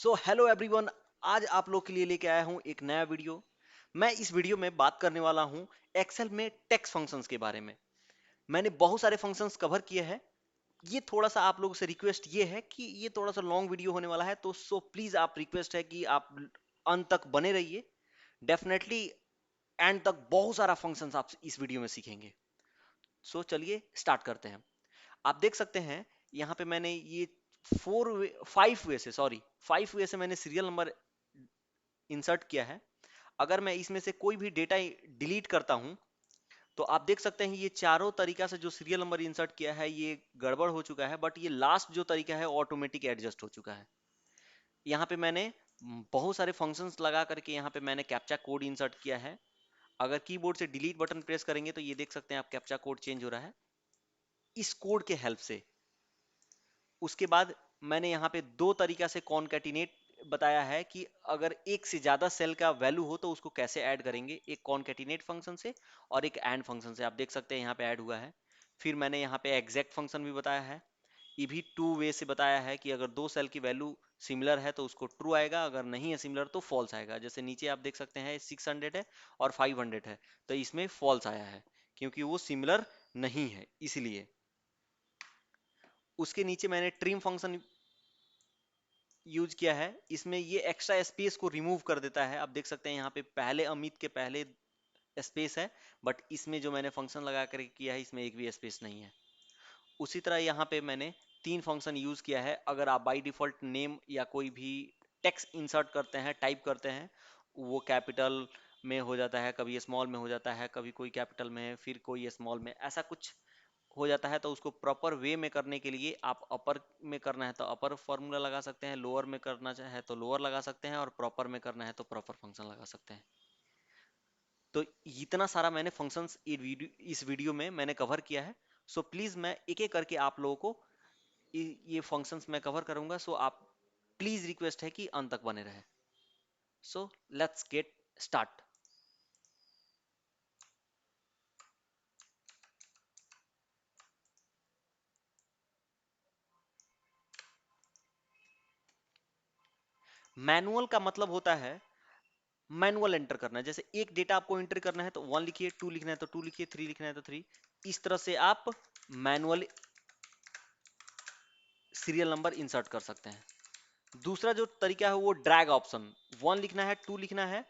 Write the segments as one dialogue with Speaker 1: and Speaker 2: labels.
Speaker 1: So hello everyone. आज आप लोग के लिए लेके आया हूँ एक नया वीडियो। मैं इस वीडियो में बात करने वाला हूँ एक्सेल में टेक्स्ट फंक्शंस के बारे में। मैंने बहुत सारे फंक्शंस कवर किए हैं। ये थोड़ा सा आप लोगों से रिक्वेस्ट ये है कि ये थोड़ा सा लॉन्ग वीडियो होने वाला है, तो सो प्लीज आप रिक्वेस्ट है कि आप अंत तक बने रहिए। डेफिनेटली एंड तक बहुत सारा फंक्शंस आप इस वीडियो में सीखेंगे। सो चलिए स्टार्ट करते हैं। आप देख सकते हैं यहाँ पे मैंने ये 5 वे से, सॉरी 5 वे से मैंने सीरियल नंबर इंसर्ट किया है। अगर मैं इसमें से कोई भी डेटा डिलीट करता हूं तो आप देख सकते हैं ये चारों तरीका से जो सीरियल नंबर इंसर्ट किया है ये गड़बड़ हो चुका है, बट ये लास्ट जो तरीका है ऑटोमेटिक एडजस्ट हो चुका है। यहाँ पे मैंने बहुत सारे फंक्शंस लगा करके यहाँ पे मैंने कैप्चा कोड इंसर्ट किया है। अगर कीबोर्ड से डिलीट बटन प्रेस करेंगे तो ये देख सकते हैं आप कैप्चा कोड चेंज हो रहा है इस कोड के हेल्प से। उसके बाद मैंने यहाँ पे दो तरीका से कॉन्कैटिनेट बताया है कि अगर एक से ज्यादा सेल का वैल्यू हो तो उसको कैसे ऐड करेंगे, एक कॉन्कैटिनेट फंक्शन से और एक एंड फंक्शन से। आप देख सकते हैं यहाँ पे ऐड हुआ है। फिर मैंने यहाँ पे एग्जैक्ट फंक्शन भी बताया है। ये भी 2 वे से बताया है कि अगर दो सेल की वैल्यू सिमिलर है तो उसको ट्रू आएगा, अगर नहीं है सिमिलर तो फॉल्स आएगा। जैसे नीचे आप देख सकते हैं 600 है और 500 है, तो इसमें फॉल्स आया है क्योंकि वो सिमिलर नहीं है इसलिए। उसके नीचे मैंने ट्रिम फंक्शन यूज किया है। इसमें ये एक्स्ट्रा स्पेस को रिमूव कर देता है। आप देख सकते हैं यहाँ पे पहले अमित के पहले स्पेस है, बट इसमें जो मैंने फंक्शन लगा कर किया है इसमें एक भी स्पेस नहीं है। उसी तरह यहाँ पे मैंने 3 फंक्शन यूज किया है। अगर आप बाय डिफॉल्ट नेम या कोई भी टेक्स्ट इंसर्ट करते हैं, टाइप करते हैं, वो कैपिटल में हो जाता है, कभी स्मॉल में हो जाता है, कभी कोई कैपिटल में फिर कोई स्मॉल में, ऐसा कुछ हो जाता है। तो उसको प्रॉपर वे में करने के लिए आप अपर में करना है तो अपर फॉर्मूला लगा सकते हैं, लोअर में करना है तो लोअर लगा सकते हैं, और प्रॉपर में करना है तो प्रॉपर फंक्शन लगा सकते हैं। तो इतना सारा मैंने फंक्शंस इस वीडियो में मैंने कवर किया है। सो प्लीज मैं एक एक करके आप लोगों को ये फंक्शंस मैं कवर करूंगा। सो आप प्लीज रिक्वेस्ट है कि अंत तक बने रहे। So let's get start. Manual का मतलब होता है मैनुअल एंटर करना है। जैसे एक डेटा आपको एंटर करना है तो 1 लिखिए, 2 लिखना है तो 2 लिखिए, 3 लिखना है तो 3। इस तरह से आप मैनुअल सीरियल नंबर इंसर्ट कर सकते हैं। दूसरा जो तरीका है वो ड्रैग ऑप्शन, 1 लिखना है, 2 लिखना है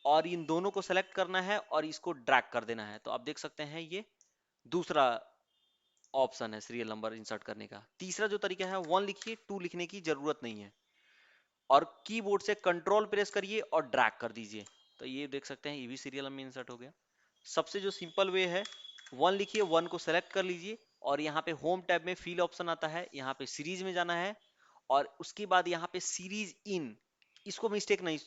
Speaker 1: और इन दोनों को सेलेक्ट करना है और इसको ड्रैग कर देना है। तो आप देख सकते हैं ये दूसरा ऑप्शन है सीरियल नंबर इंसर्ट करने का। तीसरा जो तरीका है 1 लिखिए, 2 लिखने की जरूरत नहीं है और कीबोर्ड से कंट्रोल प्रेस करिए और ड्रैग कर दीजिए। तो ये देख सकते हैं ये भी सीरियल में इंसर्ट हो गया। सबसे जो सिंपल वे है 1 लिखिए, 1 को सेलेक्ट कर लीजिए और यहाँ पे होम टैब में फिल ऑप्शन आता है, यहाँ पे सीरीज में जाना है और उसके बाद यहाँ पे सीरीज इन, इसको मिस्टेक नहीं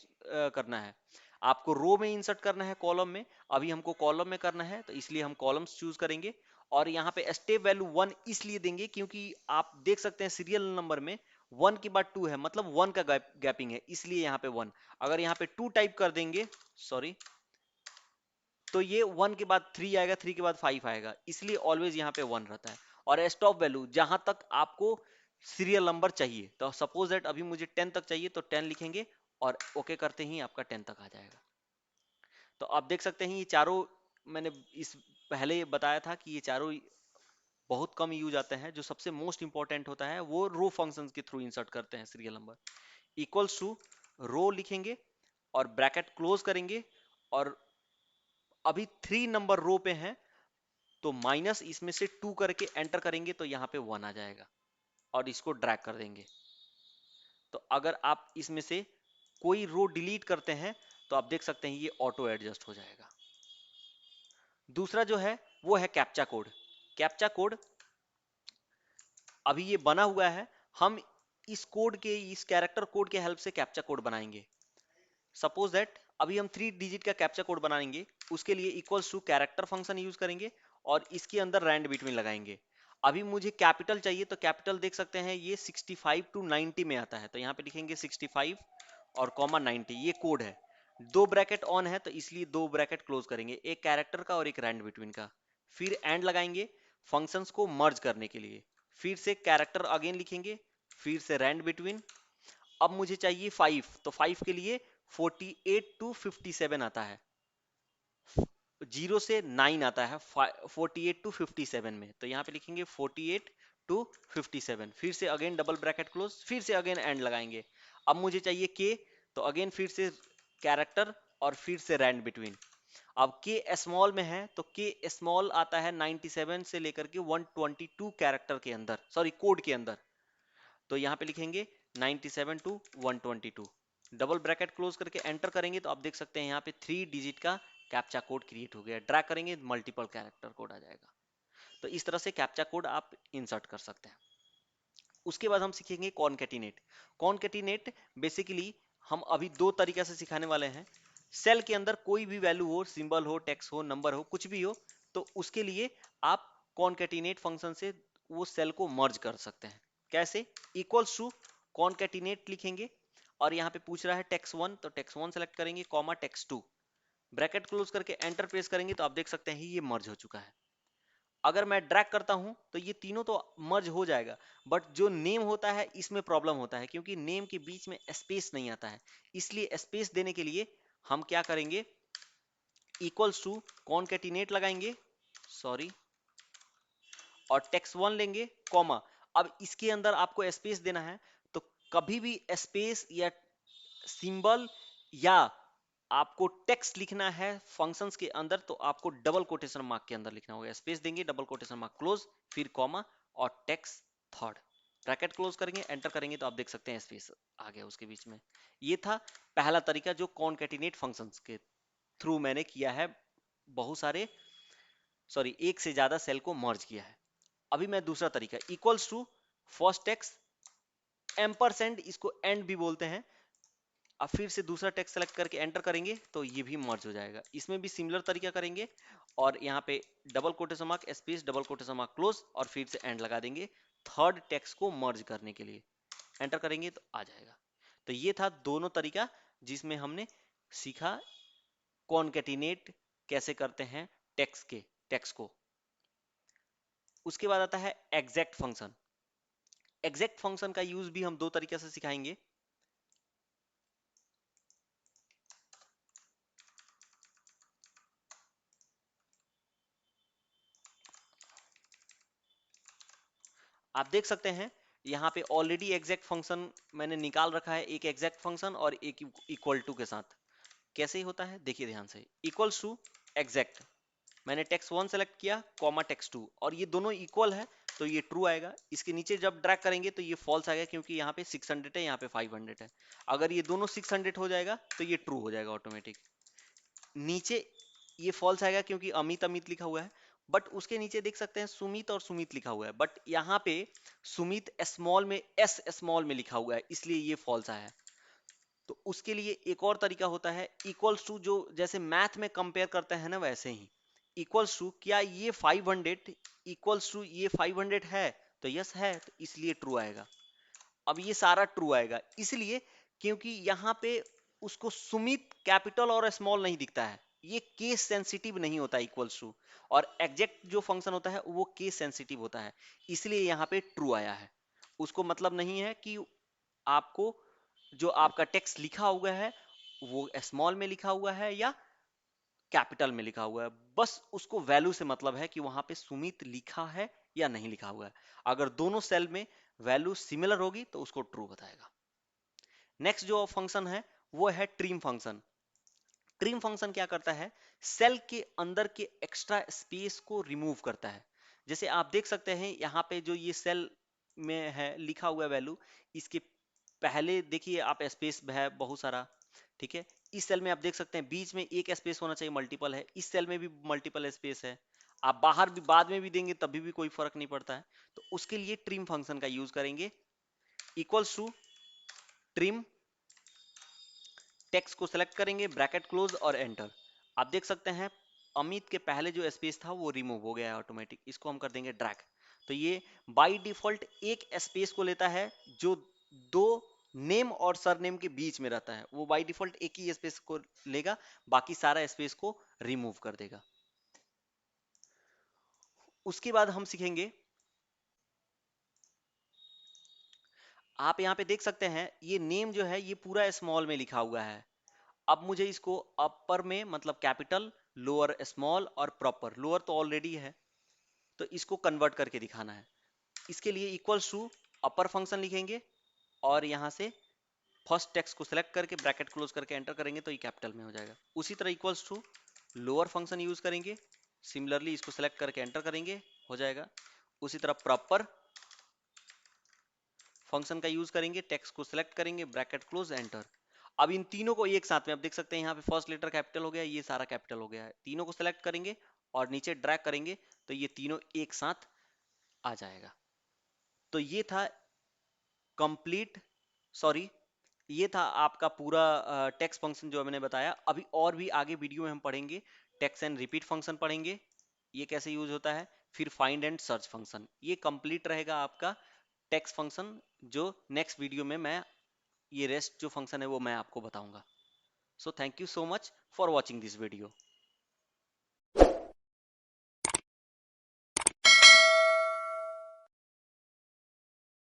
Speaker 1: करना है। आपको रो में इंसर्ट करना है, कॉलम में। अभी हमको कॉलम में करना है तो इसलिए हम कॉलम्स चूज करेंगे। और यहाँ पे स्टेप वैल्यू 1 इसलिए देंगे क्योंकि आप देख सकते हैं सीरियल नंबर में 1 के बाद 2 है, मतलब 1 का गैपिंग है, इसलिए यहाँ पे 1। अगर यहाँ पे 2 टाइप कर देंगे, सॉरी, तो ये 1 के बाद 3 आएगा, 3 के बाद 5 आएगा, इसलिए ऑलवेज यहाँ पे 1 रहता है। और स्टॉप वैल्यू जहां तक आपको सीरियल नंबर चाहिए, तो सपोज दैट अभी मुझे 10 तक चाहिए तो 10 लिखेंगे और ओके करते ही आपका 10 तक आ जाएगा। तो आप देख सकते हैं ये चारों, मैंने इस पहले बताया था कि ये चारों बहुत कम यूज आते हैं। जो सबसे मोस्ट इंपॉर्टेंट होता है वो रो फंक्शंस के थ्रू इंसर्ट करते हैं सीरियल नंबर। इक्वल्स टू रो लिखेंगे और ब्रैकेट क्लोज करेंगे और अभी 3 नंबर रो पे हैं तो माइनस इसमें से 2 करके एंटर करेंगे तो यहाँ पे 1 आ जाएगा और इसको ड्रैग कर देंगे। तो अगर आप इसमें से कोई रो डिलीट करते हैं तो आप देख सकते हैं ये ऑटो एडजस्ट हो जाएगा। दूसरा जो है वो है कैप्चा कोड। कैप्चा कोड अभी ये बना हुआ है, हम इस कोड के, इस कैरेक्टर कोड के हेल्प से कैप्चा कोड बनाएंगे। सपोज दैट अभी हम 3 डिजिट का कैप्चा कोड बनाएंगे, उसके लिए equals to character function use करेंगे और इसके अंदर रैंड बिटवीन लगाएंगे। अभी मुझे कैपिटल चाहिए तो कैपिटल देख सकते हैं ये 65 टू 90 में आता है, तो यहाँ पे लिखेंगे 65 और कॉमा 90, ये कोड है। 2 ब्रैकेट ऑन है तो इसलिए 2 ब्रैकेट क्लोज करेंगे, एक कैरेक्टर का और एक रैंड बिटवीन का। फिर एंड लगाएंगे फंक्शंस को मर्ज करने के लिए। फिर से कैरेक्टर अगेन लिखेंगे, फिर से रैंड बिटवीन अब मुझे चाहिए 5, तो 5 के लिए 48 टू 57 आता है, 0 से 9 आता है 48 टू 57 में, तो यहाँ पे लिखेंगे 48 टू 57, फिर से अगेन डबल ब्रैकेट क्लोज, फिर से अगेन एंड लगाएंगे। अब मुझे चाहिए के, तो अगेन फिर से कैरेक्टर और फिर से रैंड बिटवीन। अब के स्मॉल में है तो के स्मॉल आता है 97 से लेकर के 122 कैरेक्टर के अंदर, सॉरी कोड के अंदर, तो यहाँ पे लिखेंगे 97 टू 122, डबल ब्रैकेट क्लोज करके एंटर करेंगे तो आप देख सकते हैं यहाँ पे 3 डिजिट का कैप्चा कोड क्रिएट हो गया, ड्रैग करेंगे मल्टीपल कैरेक्टर कोड आ जाएगा। तो इस तरह से कैप्चा कोड आप इंसर्ट कर सकते हैं। उसके बाद हम सीखेंगे कॉनकैटिनेट। कॉनकैटिनेट बेसिकली हम अभी दो तरीके से सिखाने वाले हैं। सेल के अंदर कोई भी वैल्यू हो, सिंबल हो, टेक्स्ट हो, नंबर हो, कुछ भी हो, तो उसके लिए आप कॉनकैटिनेट फंक्शन से वो सेल को मर्ज कर सकते हैं। कैसे? इक्वल्स टू कॉनकैटिनेट लिखेंगे और यहाँ पे पूछ रहा है टेक्स्ट वन, तो टेक्स्ट वन सेलेक्ट करेंगे, comma text two, bracket close करके एंटर प्रेस करेंगे तो आप देख सकते हैं ये मर्ज हो चुका है। अगर मैं ड्रैग करता हूं तो ये तीनों तो मर्ज हो जाएगा, बट जो नेम होता है इसमें प्रॉब्लम होता है क्योंकि नेम के बीच में स्पेस नहीं आता है। इसलिए स्पेस देने के लिए हम क्या करेंगे, इक्वल्स टू कॉनकैटिनेट लगाएंगे, सॉरी, और टेक्स्ट वन लेंगे, कॉमा। अब इसके अंदर आपको स्पेस देना है, तो कभी भी स्पेस या सिंबल या आपको टेक्स्ट लिखना है फंक्शंस के अंदर तो आपको डबल कोटेशन मार्क के अंदर लिखना होगा। स्पेस देंगे, डबल कोटेशन मार्क क्लोज, फिर कॉमा और टेक्स्ट थर्ड, ब्रैकेट क्लोज करेंगे, एंटर करेंगे तो आप देख सकते हैं स्पेस आ गया उसके बीच में। ये था पहला तरीका जो कॉनकैटिनेट फंक्शंस के थ्रू मैंने किया है, बहुत सारे, सॉरी, एक से ज्यादा सेल को मर्ज किया है। अभी मैं दूसरा तरीका, equals to first text ampersand, इसको एंड भी बोलते हैं। अब फिर से दूसरा टेक्स्ट सेलेक्ट करके एंटर करेंगे तो ये भी मर्ज हो जाएगा। इसमें भी सिमिलर तरीका करेंगे और यहाँ पे double quotation mark space double quotation mark close और फिर से एंड लगा देंगे थर्ड टेक्स्ट को मर्ज करने के लिए, एंटर करेंगे तो आ जाएगा। तो ये था दोनों तरीका जिसमें हमने सीखा कॉनकैटिनेट कैसे करते हैं टेक्स्ट को। उसके बाद आता है एग्जैक्ट फंक्शन। एग्जैक्ट फंक्शन का यूज भी हम दो तरीके से सिखाएंगे। आप देख सकते हैं यहाँ पे ऑलरेडी एग्जैक्ट फंक्शन मैंने निकाल रखा है, एक एग्जैक्ट फंक्शन और एक इक्वल टू के साथ। कैसे ही होता है देखिए ध्यान से, इक्वल्स टू एग्जैक्ट, मैंने टेक्स्ट वन सेलेक्ट किया, कॉमा टेक्स्ट टू, और ये दोनों इक्वल है तो ये ट्रू आएगा। इसके नीचे जब ड्रैग करेंगे तो ये फॉल्स आएगा क्योंकि यहाँ पे 600 है, यहाँ पे 500 है। अगर ये दोनों 600 हो जाएगा तो ये ट्रू हो जाएगा ऑटोमेटिक। नीचे ये फॉल्स आएगा क्योंकि अमित अमित लिखा हुआ है, बट उसके नीचे देख सकते हैं सुमित और सुमित लिखा हुआ है, बट यहाँ पे सुमित स्मॉल में एस स्मॉल में लिखा हुआ है इसलिए ये फॉल्स आया है। तो उसके लिए एक और तरीका होता है इक्वल्स टू, जो जैसे मैथ में कंपेयर करते हैं ना वैसे ही, इक्वल्स टू क्या ये 500 इक्वल्स टू ये 500 है, तो यस है तो इसलिए ट्रू आएगा। अब ये सारा ट्रू आएगा इसलिए क्योंकि यहाँ पे उसको सुमित कैपिटल और स्मॉल नहीं दिखता है, ये केस सेंसिटिव नहीं होता इक्वल्स टू, और एग्जैक्ट जो फंक्शन होता है वो केस सेंसिटिव होता है, इसलिए यहाँ पे ट्रू आया है। उसको मतलब नहीं है कि आपको जो आपका टेक्स्ट लिखा हुआ है वो स्मॉल में लिखा हुआ है या कैपिटल में लिखा हुआ है, बस उसको वैल्यू से मतलब है कि वहां पे सुमित लिखा है या नहीं लिखा हुआ है। अगर दोनों सेल में वैल्यू सिमिलर होगी तो उसको ट्रू बताएगा। नेक्स्ट जो फंक्शन है वो है ट्रिम फंक्शन। ट्रिम फंक्शन क्या करता है, सेल के अंदर के एक्स्ट्रा स्पेस को रिमूव करता है। जैसे आप देख सकते हैं यहाँ पे जो ये सेल में है लिखा हुआ वैल्यू, इसके पहले देखिए आप स्पेस है बहुत सारा, ठीक है। इस सेल में आप देख सकते हैं बीच में एक स्पेस होना चाहिए, मल्टीपल है, इस सेल में भी मल्टीपल स्पेस है, आप बाहर भी बाद में भी देंगे तभी भी कोई फर्क नहीं पड़ता है। तो उसके लिए ट्रिम फंक्शन का यूज करेंगे, इक्वल्स टू ट्रिम, टेक्स्ट को सिलेक्ट करेंगे, ब्रैकेट क्लोज और एंटर। आप देख सकते हैं अमित के पहले जो स्पेस था वो रिमूव हो गया है ऑटोमेटिक, इसको हम कर देंगे ड्रैग। तो ये बाय डिफॉल्ट एक स्पेस को लेता है जो दो नेम और सरनेम के बीच में रहता है, वो बाय डिफॉल्ट एक ही स्पेस को लेगा, बाकी सारा स्पेस को रिमूव कर देगा। उसके बाद हम सीखेंगे आप यहाँ पे देख सकते हैं ये नेम जो है ये पूरा स्मॉल में लिखा हुआ है। अब मुझे इसको अपर में मतलब कैपिटल, लोअर स्मॉल और प्रॉपर, लोअर तो ऑलरेडी है तो इसको कन्वर्ट करके दिखाना है। इसके लिए इक्वल्स टू अपर फंक्शन लिखेंगे और यहाँ से फर्स्ट टेक्स्ट को सिलेक्ट करके ब्रैकेट क्लोज करके एंटर करेंगे तो ये कैपिटल में हो जाएगा। उसी तरह equals to lower function use करेंगे, सिमिलरली इसको सिलेक्ट करके एंटर करेंगे, हो जाएगा। उसी तरह प्रॉपर फंक्शन का यूज करेंगे, टेक्स्ट को सिलेक्ट करेंगे, ब्रैकेट क्लोज एंटर। अब इन तीनों को एक साथ में, अब देख सकते हैं यहाँ पे फर्स्ट लेटर कैपिटल हो गया, ये सारा कैपिटल हो गया है। तीनों को सिलेक्ट करेंगे और नीचे ड्रैग करेंगे तो ये तीनों एक साथ आ जाएगा। तो ये था कंप्लीट, सॉरी, ये था आपका पूरा टेक्स्ट फंक्शन जो मैंने बताया। अभी और भी आगे वीडियो में हम पढ़ेंगे, टेक्स्ट एंड रिपीट फंक्शन पढ़ेंगे, ये कैसे यूज होता है, फिर फाइंड एंड सर्च फंक्शन। ये कंप्लीट रहेगा आपका टेक्स्ट फंक्शन, जो नेक्स्ट वीडियो में मैं ये रेस्ट जो फंक्शन है वो मैं आपको बताऊंगा। So thank you so much for watching this video.